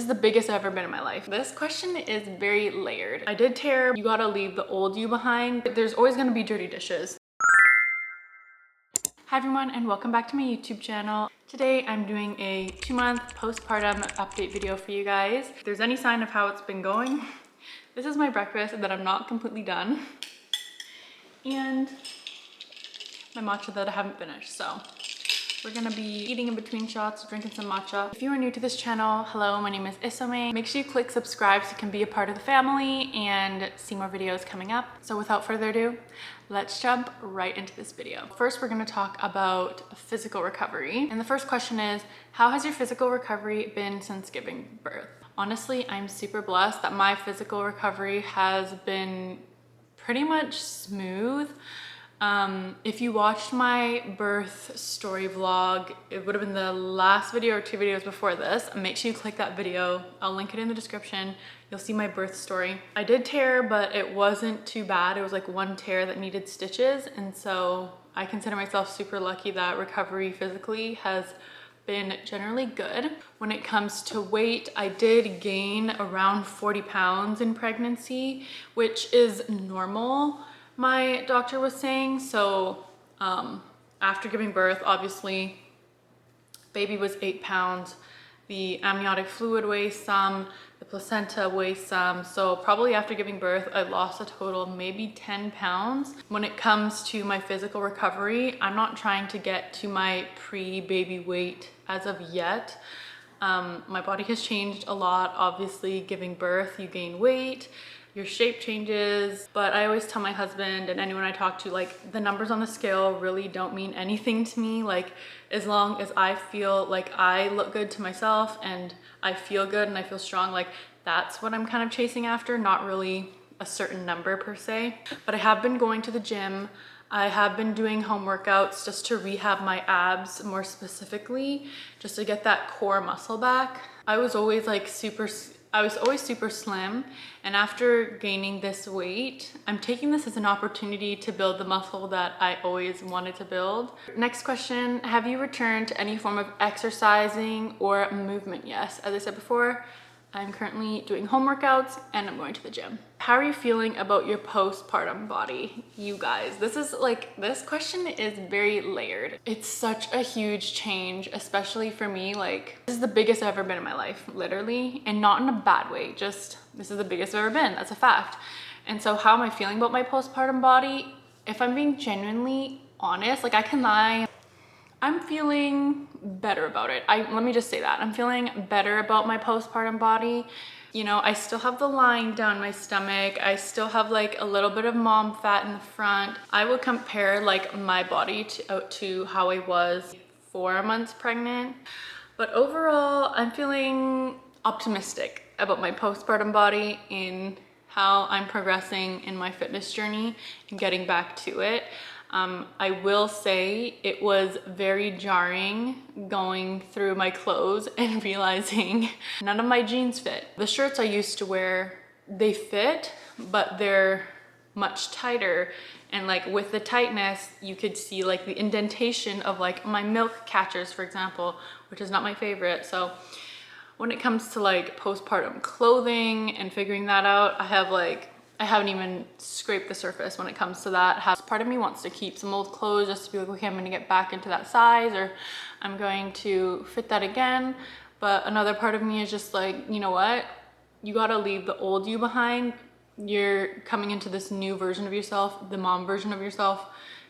is the biggest I've ever been in my life. This question is very layered. I did tear, you gotta leave the old you behind. There's always gonna be dirty dishes. Hi everyone, and welcome back to my YouTube channel. Today I'm doing a 2-month postpartum update video for you guys. If there's any sign of how it's been going, this is my breakfast that I'm not completely done. And my matcha that I haven't finished, so we're gonna be eating in between shots, drinking some matcha. If you are new to this channel, hello, my name is Isome. Make sure you click subscribe so you can be a part of the family and see more videos coming up. So without further ado, let's jump right into this video. First, we're gonna talk about physical recovery. And the first question is, how has your physical recovery been since giving birth? Honestly, I'm super blessed that my physical recovery has been pretty much smooth. If you watched my birth story vlog, it would have been the last video or 2 videos before this. Make sure you click that video. I'll link it in the description. You'll see my birth story. I did tear, but it wasn't too bad. It was like 1 tear that needed stitches. And so I consider myself super lucky that recovery physically has been generally good. When it comes to weight, I did gain around 40 pounds in pregnancy, which is normal, my doctor was saying. So after giving birth, obviously baby was 8 pounds, the amniotic fluid weighs some, the placenta weighs some, so probably after giving birth I lost a total of maybe 10 pounds. When it comes to my physical recovery, I'm not trying to get to my pre-baby weight as of yet. My body has changed a lot. Obviously giving birth, you gain weight, your shape changes, but I always tell my husband and anyone I talk to, like, the numbers on the scale really don't mean anything to me. Like, as long as I feel like I look good to myself and I feel good and I feel strong, like, that's what I'm kind of chasing after, not really a certain number per se. But I have been going to the gym. I have been doing home workouts just to rehab my abs, more specifically, just to get that core muscle back. I was always super slim, and after gaining this weight, I'm taking this as an opportunity to build the muscle that I always wanted to build. Next question, have you returned to any form of exercising or movement? Yes, as I said before, I'm currently doing home workouts and I'm going to the gym. How are you feeling about your postpartum body? You guys, this question is very layered. It's such a huge change, especially for me. Like, this is the biggest I've ever been in my life, literally, and not in a bad way. Just, this is the biggest I've ever been. That's a fact. And so how am I feeling about my postpartum body? If I'm being genuinely honest, like, I can lie. I'm feeling better about it. Let me just say that. I'm feeling better about my postpartum body. You know, I still have the line down my stomach. I still have like a little bit of mom fat in the front. I would compare like my body to how I was 4 months pregnant. But overall, I'm feeling optimistic about my postpartum body and how I'm progressing in my fitness journey and getting back to it. I will say it was very jarring going through my clothes and realizing none of my jeans fit. The shirts I used to wear, they fit, but they're much tighter. And like with the tightness, you could see like the indentation of like my milk catchers, for example, which is not my favorite. So when it comes to like postpartum clothing and figuring that out, I haven't even scraped the surface when it comes to that. Part of me wants to keep some old clothes just to be like, okay, I'm gonna get back into that size, or I'm going to fit that again. But another part of me is just like, you know what? You gotta leave the old you behind. You're coming into this new version of yourself, the mom version of yourself.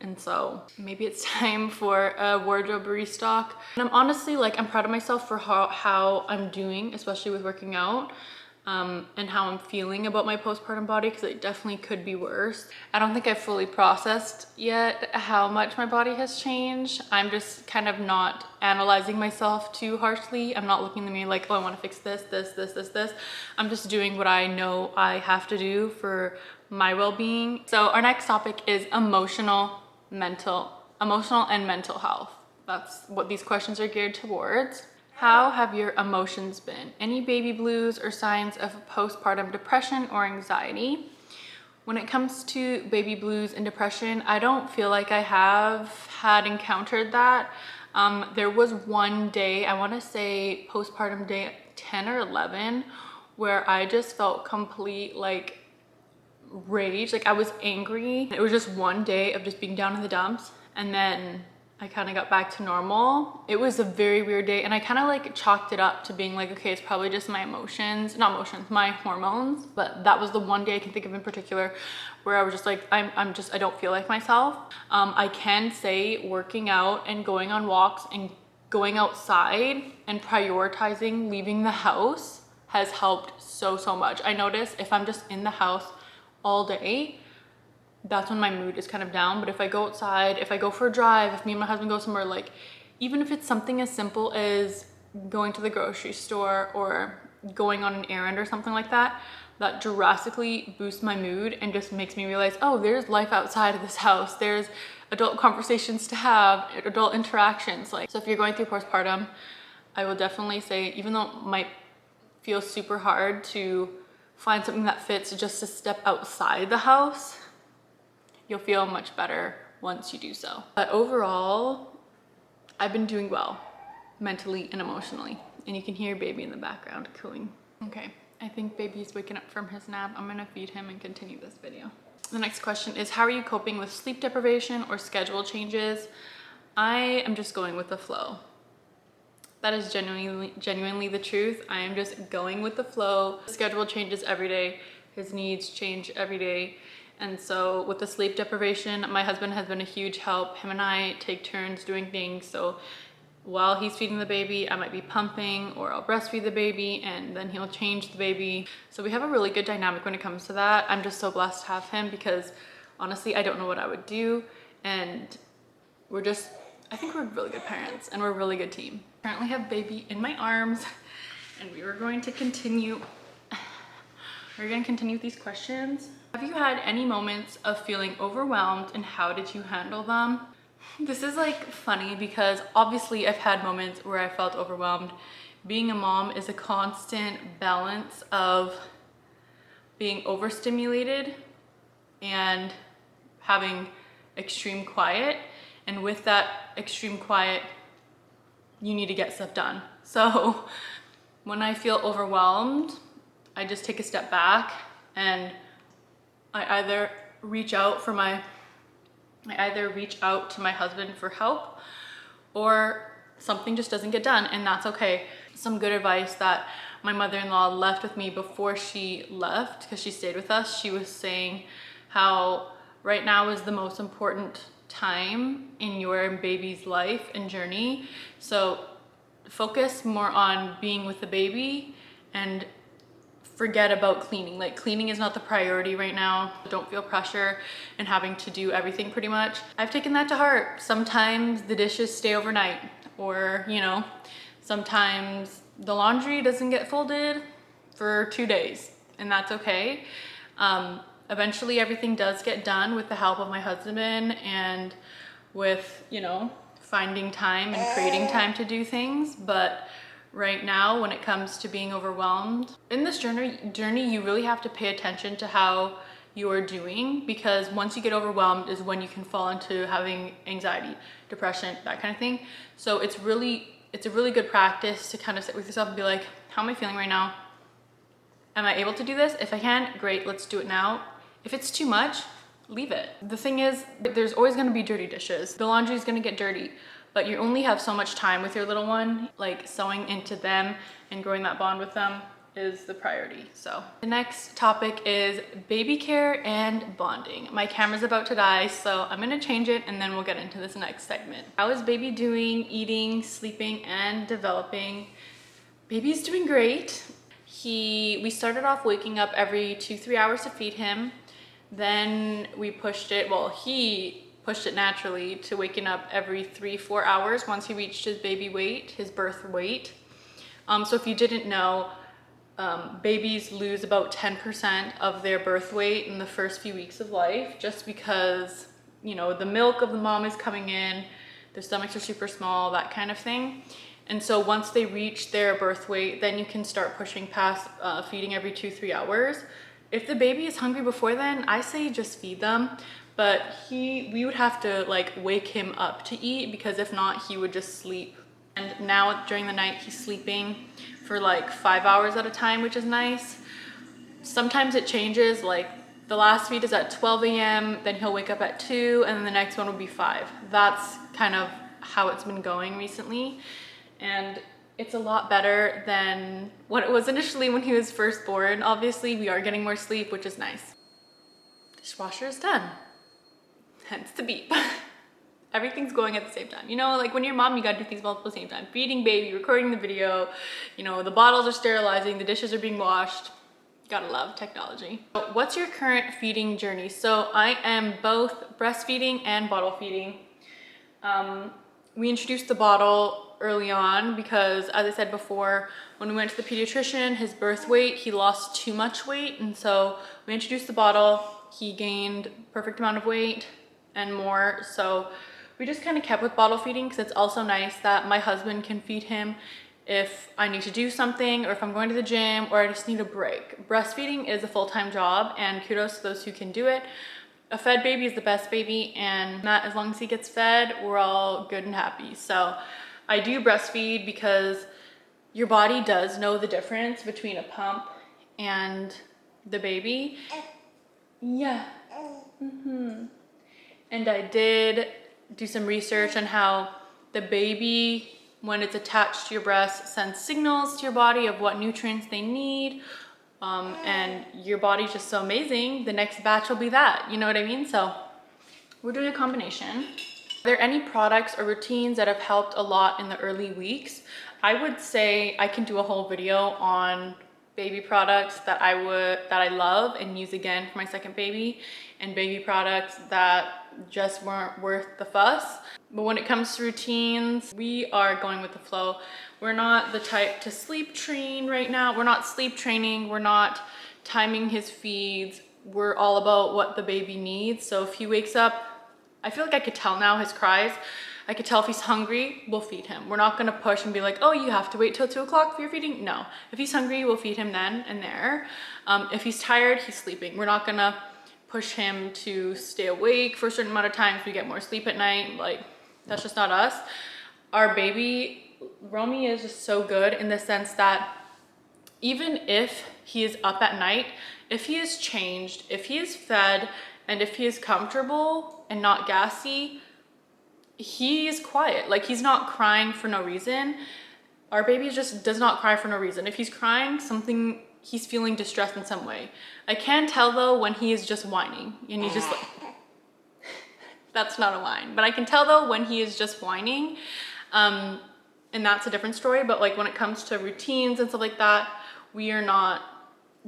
And so maybe it's time for a wardrobe restock. And I'm honestly like, I'm proud of myself for how I'm doing, especially with working out. And how I'm feeling about my postpartum body, because it definitely could be worse. I don't think I've fully processed yet how much my body has changed. I'm just kind of not analyzing myself too harshly. I'm not looking at me like, oh, I want to fix this. I'm just doing what I know I have to do for my well-being. So our next topic is emotional and mental health. That's what these questions are geared towards. How have your emotions been? Any baby blues or signs of postpartum depression or anxiety? When it comes to baby blues and depression, I don't feel like I had encountered that. There was one day, I want to say postpartum day 10 or 11 where I just felt complete like rage. Like I was angry. It was just one day of just being down in the dumps, and then I kind of got back to normal. It was a very weird day, and I kind of like chalked it up to being like, okay, it's probably just my emotions, not emotions, my hormones. But that was the one day I can think of in particular where I was just like, I don't feel like myself. I can say working out and going on walks and going outside and prioritizing leaving the house has helped so much. I notice if I'm just in the house all day, that's when my mood is kind of down. But if I go outside, if I go for a drive, if me and my husband go somewhere, like even if it's something as simple as going to the grocery store or going on an errand or something like that, that drastically boosts my mood and just makes me realize, oh, there's life outside of this house. There's adult conversations to have, adult interactions. Like, so if you're going through postpartum, I will definitely say, even though it might feel super hard to find something that fits just to step outside the house, you'll feel much better once you do so. But overall, I've been doing well, mentally and emotionally. And you can hear baby in the background cooing. Okay, I think baby's waking up from his nap. I'm gonna feed him and continue this video. The next question is, how are you coping with sleep deprivation or schedule changes? I am just going with the flow. That is genuinely the truth. I am just going with the flow. The schedule changes every day. His needs change every day. And so with the sleep deprivation, my husband has been a huge help. Him and I take turns doing things. So while he's feeding the baby, I might be pumping, or I'll breastfeed the baby and then he'll change the baby. So we have a really good dynamic when it comes to that. I'm just so blessed to have him because honestly, I don't know what I would do. And I think we're really good parents and we're a really good team. Currently have baby in my arms, and we are going to continue. We're going to continue with these questions. Have you had any moments of feeling overwhelmed, and how did you handle them? This is like funny because obviously I've had moments where I felt overwhelmed. Being a mom is a constant balance of being overstimulated and having extreme quiet. And with that extreme quiet, you need to get stuff done. So when I feel overwhelmed, I just take a step back and I either reach out to my husband for help, or something just doesn't get done, and that's okay. Some good advice that my mother-in-law left with me before she left, because she stayed with us, she was saying how right now is the most important time in your baby's life and journey. So focus more on being with the baby and forget about cleaning. Like, cleaning is not the priority right now. Don't feel pressure in having to do everything pretty much. I've taken that to heart. Sometimes the dishes stay overnight, or sometimes the laundry doesn't get folded for 2 days, and that's okay. Eventually everything does get done with the help of my husband and with, finding time and creating time to do things. But right now, when it comes to being overwhelmed, in this journey, you really have to pay attention to how you're doing, because once you get overwhelmed is when you can fall into having anxiety, depression, that kind of thing. So it's a really good practice to kind of sit with yourself and be like, how am I feeling right now? Am I able to do this? If I can, great, let's do it now. If it's too much, leave it. The thing is, there's always gonna be dirty dishes. The laundry is gonna get dirty, but you only have so much time with your little one. Like, sewing into them and growing that bond with them is the priority. So the next topic is baby care and bonding. My camera's about to die, so I'm gonna change it and then we'll get into this next segment. How is baby doing, eating, sleeping, and developing? Baby's doing great. We started off waking up every 2-3 hours to feed him. Then we pushed it, he pushed it naturally to waking up every 3-4 hours once he reached his baby weight, his birth weight. So if you didn't know, babies lose about 10% of their birth weight in the first few weeks of life, just because, the milk of the mom is coming in, their stomachs are super small, that kind of thing. And so once they reach their birth weight, then you can start pushing past feeding every 2-3 hours. If the baby is hungry before then, I say just feed them. But we would have to wake him up to eat, because if not, he would just sleep And now during the night, he's sleeping for like 5 hours at a time, which is nice. Sometimes it changes, like the last feed is at 12 a.m., then he'll wake up at 2, and then the next one will be 5. That's kind of how it's been going recently. And it's a lot better than what it was initially when he was first born. Obviously, we are getting more sleep, which is nice. Dishwasher is done, hence the beep. Everything's going at the same time. You know, like when you're a mom, you gotta do things multiple at the same time. Feeding baby, recording the video, you know, the bottles are sterilizing, the dishes are being washed. Gotta love technology. So what's your current feeding journey? So I am both breastfeeding and bottle feeding. We introduced the bottle early on because, as I said before, when we went to the pediatrician, his birth weight, he lost too much weight. And so we introduced the bottle, he gained perfect amount of weight and more. So we just kind of kept with bottle feeding because it's also nice that my husband can feed him if I need to do something, or if I'm going to the gym, or I just need a break. Breastfeeding is a full-time job, and kudos to those who can do it. A fed baby is the best baby, and Matt, as long as he gets fed, we're all good and happy. So I do breastfeed because your body does know the difference between a pump and the baby. Yeah. And I did do some research on how the baby, when it's attached to your breast, sends signals to your body of what nutrients they need. And your body's just so amazing. The next batch will be that, you know what I mean? So we're doing a combination. Are there any products or routines that have helped a lot in the early weeks? I would say I can do a whole video on baby products that I love and use again for my second baby, and baby products that just weren't worth the fuss. But when it comes to routines, we are going with the flow. We're not the type to sleep train right now. We're not sleep training. We're not timing his feeds. We're all about what the baby needs. So if he wakes up, I feel like I could tell now his cries. I could tell if he's hungry, we'll feed him. We're not gonna push and be like, oh, you have to wait till 2 o'clock for your feeding. No, if he's hungry, we'll feed him then and there. If he's tired, he's sleeping. We're not gonna push him to stay awake for a certain amount of time so we get more sleep at night. Like, that's just not us. Our baby, Romy, is just so good in the sense that even if he is up at night, if he is changed, if he is fed, and if he is comfortable and not gassy, he is quiet. Like, he's not crying for no reason. Our baby just does not cry for no reason. If he's crying, he's feeling distressed in some way. I can tell though when he is just whining and he's just like, that's not a whine, but I can tell though when he is just whining, and that's a different story. But like when it comes to routines and stuff like that, we are not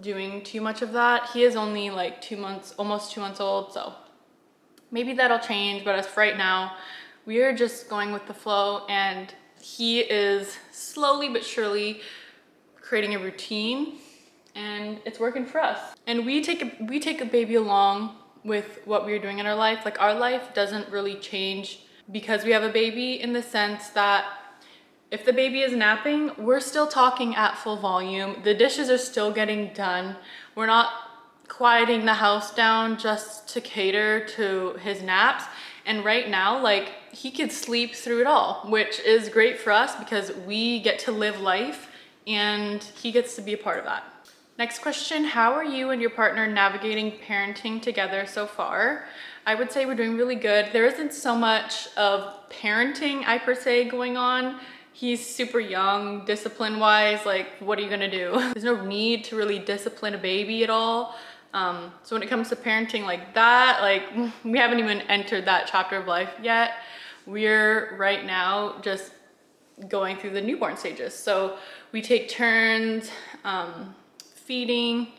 doing too much of that. He is only like 2 months, almost 2 months old, so maybe that'll change. But as for right now, we are just going with the flow, and he is slowly but surely creating a routine, and it's working for us. And we take a baby along with what we're doing in our life. Like, our life doesn't really change because we have a baby, in the sense that if the baby is napping, we're still talking at full volume. The dishes are still getting done. We're not quieting the house down just to cater to his naps. And right now, like, he could sleep through it all, which is great for us because we get to live life and he gets to be a part of that. Next question, how are you and your partner navigating parenting together so far? I would say we're doing really good. There isn't so much of parenting, I per se, going on. He's super young, discipline-wise, like, what are you gonna do? There's no need to really discipline a baby at all. So when it comes to parenting like that, like, we haven't even entered that chapter of life yet. We're right now just going through the newborn stages. So we take turns, feeding,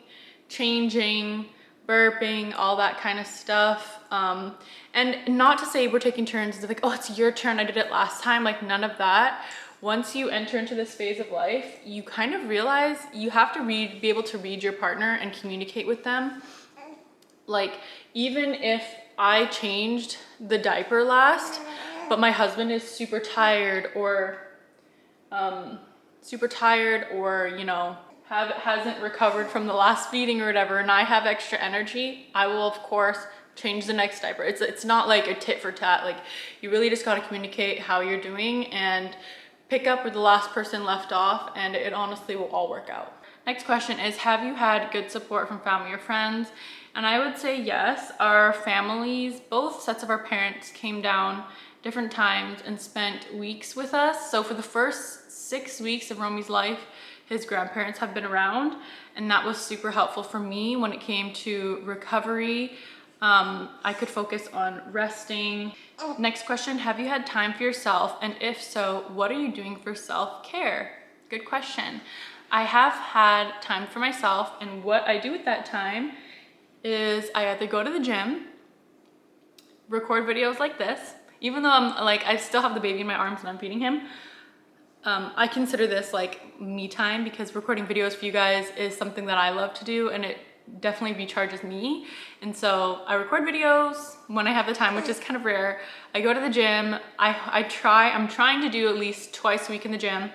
changing, burping, all that kind of stuff. And not to say we're taking turns, it's like, oh, it's your turn, I did it last time, like, none of that. Once you enter into this phase of life, you kind of realize you have to be able to read your partner and communicate with them. Like, even if I changed the diaper last, but my husband is super tired or, you know, hasn't recovered from the last feeding or whatever, and I have extra energy, I will of course change the next diaper. It's not like a tit for tat. Like, you really just got to communicate how you're doing, and pick up where the last person left off, and it honestly will all work out. Next question is, have you had good support from family or friends? And I would say yes. Our families, both sets of our parents, came down different times and spent weeks with us. So for the first 6 weeks of Romy's life, his grandparents have been around, and that was super helpful for me when it came to recovery. I could focus on resting. Next question, have you had time for yourself? And if so, what are you doing for self-care? Good question. I have had time for myself, and what I do with that time is I either go to the gym, record videos like this, even though I still have the baby in my arms and I'm feeding him. I consider this like me time, because recording videos for you guys is something that I love to do, and it definitely recharges me. And so I record videos when I have the time, which is kind of rare. I go to the gym. I'm trying to do at least twice a week in the gym,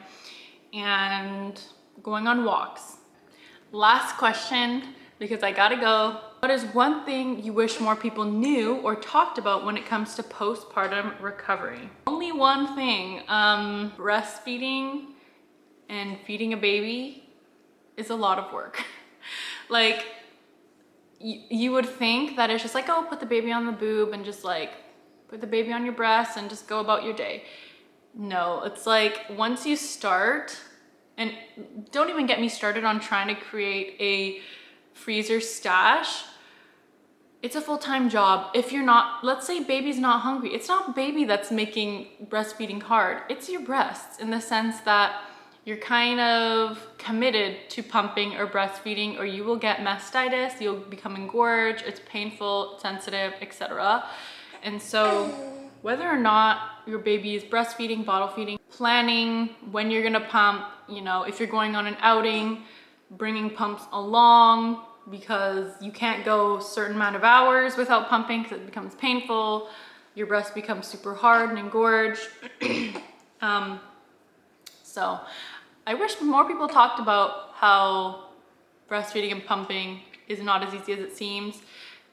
and going on walks. Last question, because I gotta go. What is one thing you wish more people knew or talked about when it comes to postpartum recovery? Only one thing. Breastfeeding and feeding a baby is a lot of work. Like, you would think that it's just like, oh, put the baby on the boob and just like put the baby on your breast and just go about your day. No, it's like once you start, and don't even get me started on trying to create a freezer stash. It's a full-time job. If you're not, let's say baby's not hungry. It's not baby that's making breastfeeding hard. It's your breasts, in the sense that you're kind of committed to pumping or breastfeeding, or you will get mastitis, you'll become engorged, it's painful, sensitive, etc. And so whether or not your baby is breastfeeding, bottle feeding, planning when you're gonna pump, you know, if you're going on an outing, bringing pumps along, because you can't go a certain amount of hours without pumping because it becomes painful, your breast becomes super hard and engorged. So I wish more people talked about how breastfeeding and pumping is not as easy as it seems.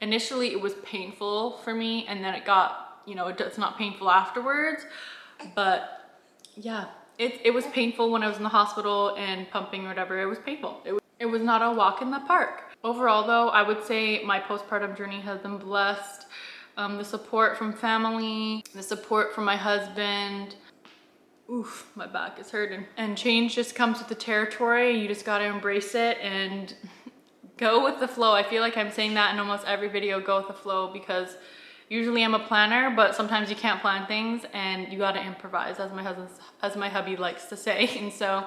Initially it was painful for me, and then it got, you know, it's not painful afterwards. But yeah, it was painful when I was in the hospital and pumping or whatever. It was painful. It was not a walk in the park. Overall though, I would say my postpartum journey has been blessed. The support from family, the support from my husband. Oof, my back is hurting. And change just comes with the territory. You just gotta embrace it and go with the flow. I feel like I'm saying that in almost every video, go with the flow, because usually I'm a planner, but sometimes you can't plan things and you gotta improvise, as my hubby likes to say. And so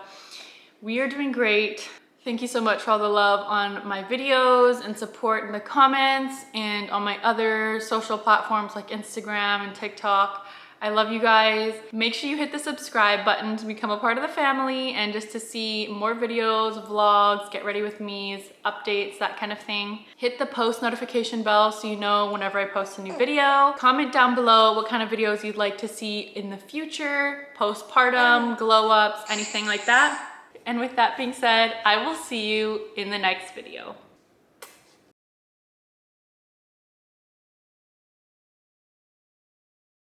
we are doing great. Thank you so much for all the love on my videos and support in the comments and on my other social platforms like Instagram and TikTok. I love you guys. Make sure you hit the subscribe button to become a part of the family, and just to see more videos, vlogs, get ready with me's, updates, that kind of thing. Hit the post notification bell so you know whenever I post a new video. Comment down below what kind of videos you'd like to see in the future, postpartum, glow ups, anything like that. And with that being said, I will see you in the next video.